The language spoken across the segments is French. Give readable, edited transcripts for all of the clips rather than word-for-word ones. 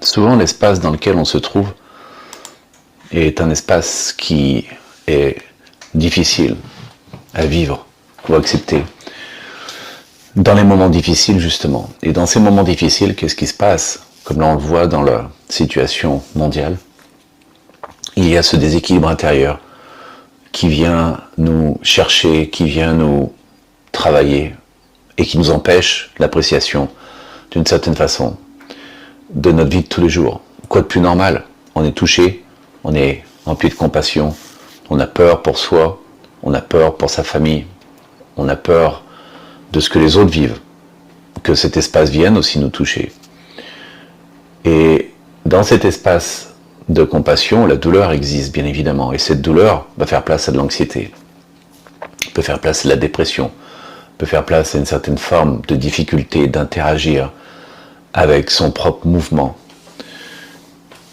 Souvent, l'espace dans lequel on se trouve est un espace qui est difficile à vivre ou à accepter. Dans les moments difficiles, justement. Et dans ces moments difficiles, qu'est-ce qui se passe? Comme là, on le voit dans la situation mondiale, il y a ce déséquilibre intérieur qui vient nous chercher, qui vient nous travailler et qui nous empêche l'appréciation, d'une certaine façon, de notre vie de tous les jours. Quoi de plus normal? On est touché, on est rempli de compassion, on a peur pour soi, on a peur pour sa famille, on a peur de ce que les autres vivent, que cet espace vienne aussi nous toucher. Et dans cet espace de compassion, la douleur existe bien évidemment, et cette douleur va faire place à de l'anxiété, peut faire place à de la dépression, peut faire place à une certaine forme de difficulté d'interagir avec son propre mouvement.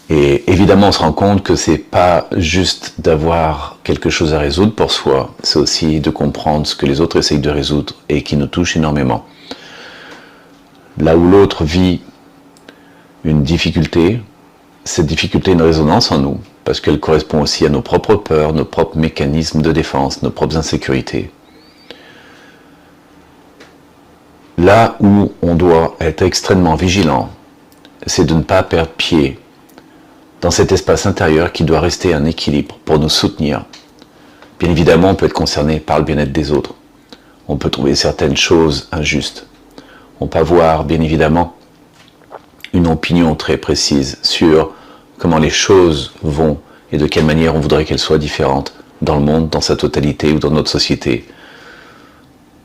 Et évidemment, on se rend compte que c'est pas juste d'avoir quelque chose à résoudre pour soi, c'est aussi de comprendre ce que les autres essayent de résoudre et qui nous touche énormément. Là où l'autre vit une difficulté, cette difficulté a une résonance en nous, parce qu'elle correspond aussi à nos propres peurs, nos propres mécanismes de défense, nos propres insécurités. Là où on doit être extrêmement vigilant, c'est de ne pas perdre pied dans cet espace intérieur qui doit rester un équilibre pour nous soutenir. Bien évidemment, on peut être concerné par le bien-être des autres. On peut trouver certaines choses injustes. On peut avoir, bien évidemment, une opinion très précise sur comment les choses vont et de quelle manière on voudrait qu'elles soient différentes dans le monde, dans sa totalité ou dans notre société.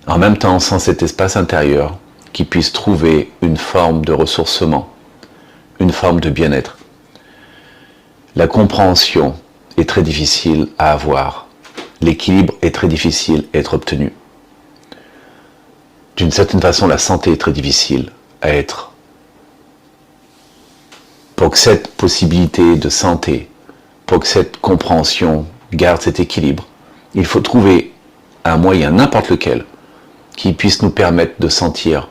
En même temps, sans cet espace intérieur qui puisse trouver une forme de ressourcement, une forme de bien-être, la compréhension est très difficile à avoir. L'équilibre est très difficile à être obtenu. D'une certaine façon, la santé est très difficile à être. Pour que cette possibilité de santé, pour que cette compréhension garde cet équilibre, il faut trouver un moyen, n'importe lequel, qui puisse nous permettre de sentir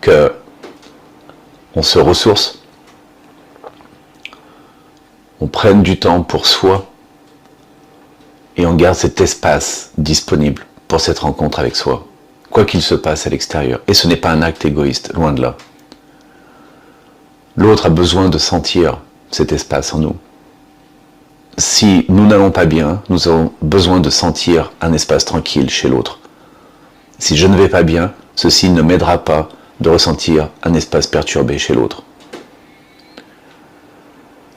que on se ressource, on prenne du temps pour soi et on garde cet espace disponible pour cette rencontre avec soi, quoi qu'il se passe à l'extérieur. Et ce n'est pas un acte égoïste, loin de là. L'autre a besoin de sentir cet espace en nous. Si nous n'allons pas bien, nous avons besoin de sentir un espace tranquille chez l'autre. Si je ne vais pas bien, ceci ne m'aidera pas de ressentir un espace perturbé chez l'autre.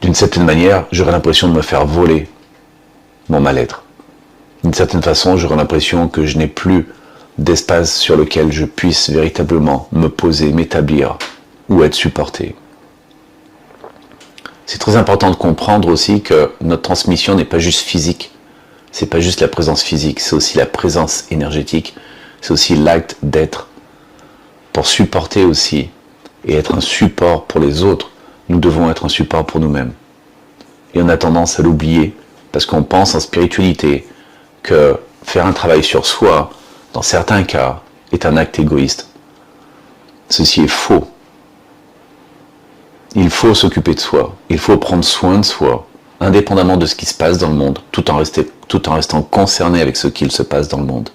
D'une certaine manière, j'aurais l'impression de me faire voler mon mal-être. D'une certaine façon, j'aurais l'impression que je n'ai plus d'espace sur lequel je puisse véritablement me poser, m'établir ou être supporté. C'est très important de comprendre aussi que notre transmission n'est pas juste physique, c'est pas juste la présence physique, c'est aussi la présence énergétique, c'est aussi l'acte d'être. Pour supporter aussi et être un support pour les autres, nous devons être un support pour nous-mêmes. Et on a tendance à l'oublier parce qu'on pense en spiritualité que faire un travail sur soi, dans certains cas, est un acte égoïste. Ceci est faux. Il faut s'occuper de soi, il faut prendre soin de soi, indépendamment de ce qui se passe dans le monde, tout en restant concerné avec ce qu'il se passe dans le monde.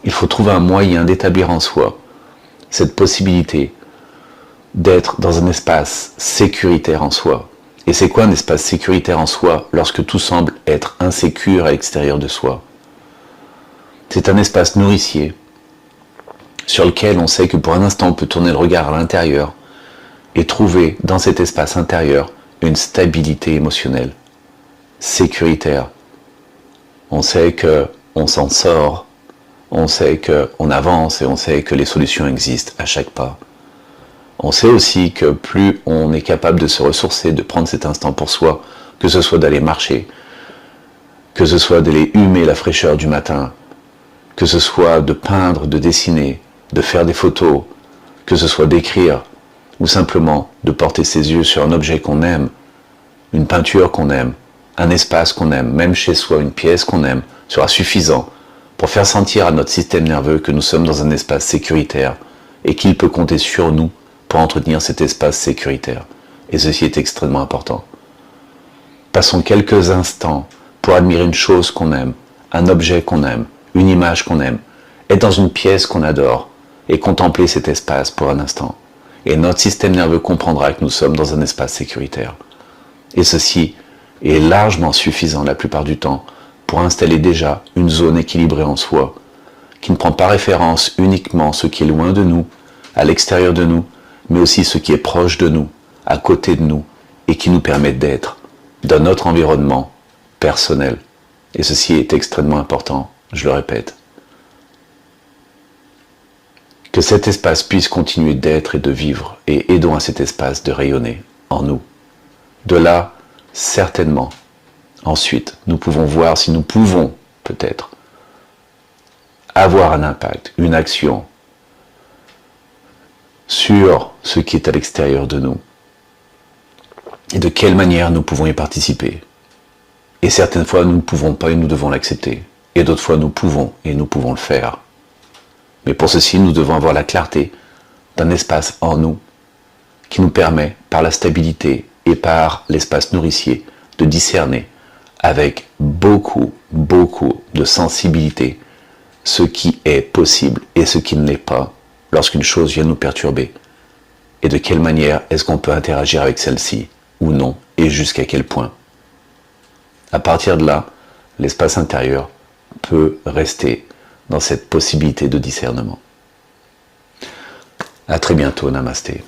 Il faut trouver un moyen d'établir en soi cette possibilité d'être dans un espace sécuritaire en soi. Et c'est quoi un espace sécuritaire en soi lorsque tout semble être insécure à l'extérieur de soi? C'est un espace nourricier sur lequel on sait que pour un instant on peut tourner le regard à l'intérieur et trouver dans cet espace intérieur une stabilité émotionnelle, sécuritaire. On sait qu'on s'en sort, on sait qu'on avance et on sait que les solutions existent à chaque pas. On sait aussi que plus on est capable de se ressourcer, de prendre cet instant pour soi, que ce soit d'aller marcher, que ce soit d'aller humer la fraîcheur du matin, que ce soit de peindre, de dessiner, de faire des photos, que ce soit d'écrire, ou simplement de porter ses yeux sur un objet qu'on aime, une peinture qu'on aime, un espace qu'on aime, même chez soi, une pièce qu'on aime, sera suffisant pour faire sentir à notre système nerveux que nous sommes dans un espace sécuritaire et qu'il peut compter sur nous pour entretenir cet espace sécuritaire. Et ceci est extrêmement important. Passons quelques instants pour admirer une chose qu'on aime, un objet qu'on aime, une image qu'on aime, être dans une pièce qu'on adore et contempler cet espace pour un instant. Et notre système nerveux comprendra que nous sommes dans un espace sécuritaire. Et ceci est largement suffisant la plupart du temps pour installer déjà une zone équilibrée en soi, qui ne prend pas référence uniquement ce qui est loin de nous, à l'extérieur de nous, mais aussi ce qui est proche de nous, à côté de nous, et qui nous permet d'être dans notre environnement personnel. Et ceci est extrêmement important, je le répète. Que cet espace puisse continuer d'être et de vivre, et aidons à cet espace de rayonner en nous. De là, certainement, ensuite, nous pouvons voir si nous pouvons, peut-être, avoir un impact, une action sur ce qui est à l'extérieur de nous. Et de quelle manière nous pouvons y participer. Et certaines fois, nous ne pouvons pas et nous devons l'accepter. Et d'autres fois, nous pouvons et nous pouvons le faire. Mais pour ceci, nous devons avoir la clarté d'un espace en nous qui nous permet, par la stabilité et par l'espace nourricier, de discerner avec beaucoup de sensibilité ce qui est possible et ce qui ne l'est pas lorsqu'une chose vient nous perturber. Et de quelle manière est-ce qu'on peut interagir avec celle-ci ou non, et jusqu'à quel point. À partir de là, l'espace intérieur peut rester dans cette possibilité de discernement. À très bientôt, namasté.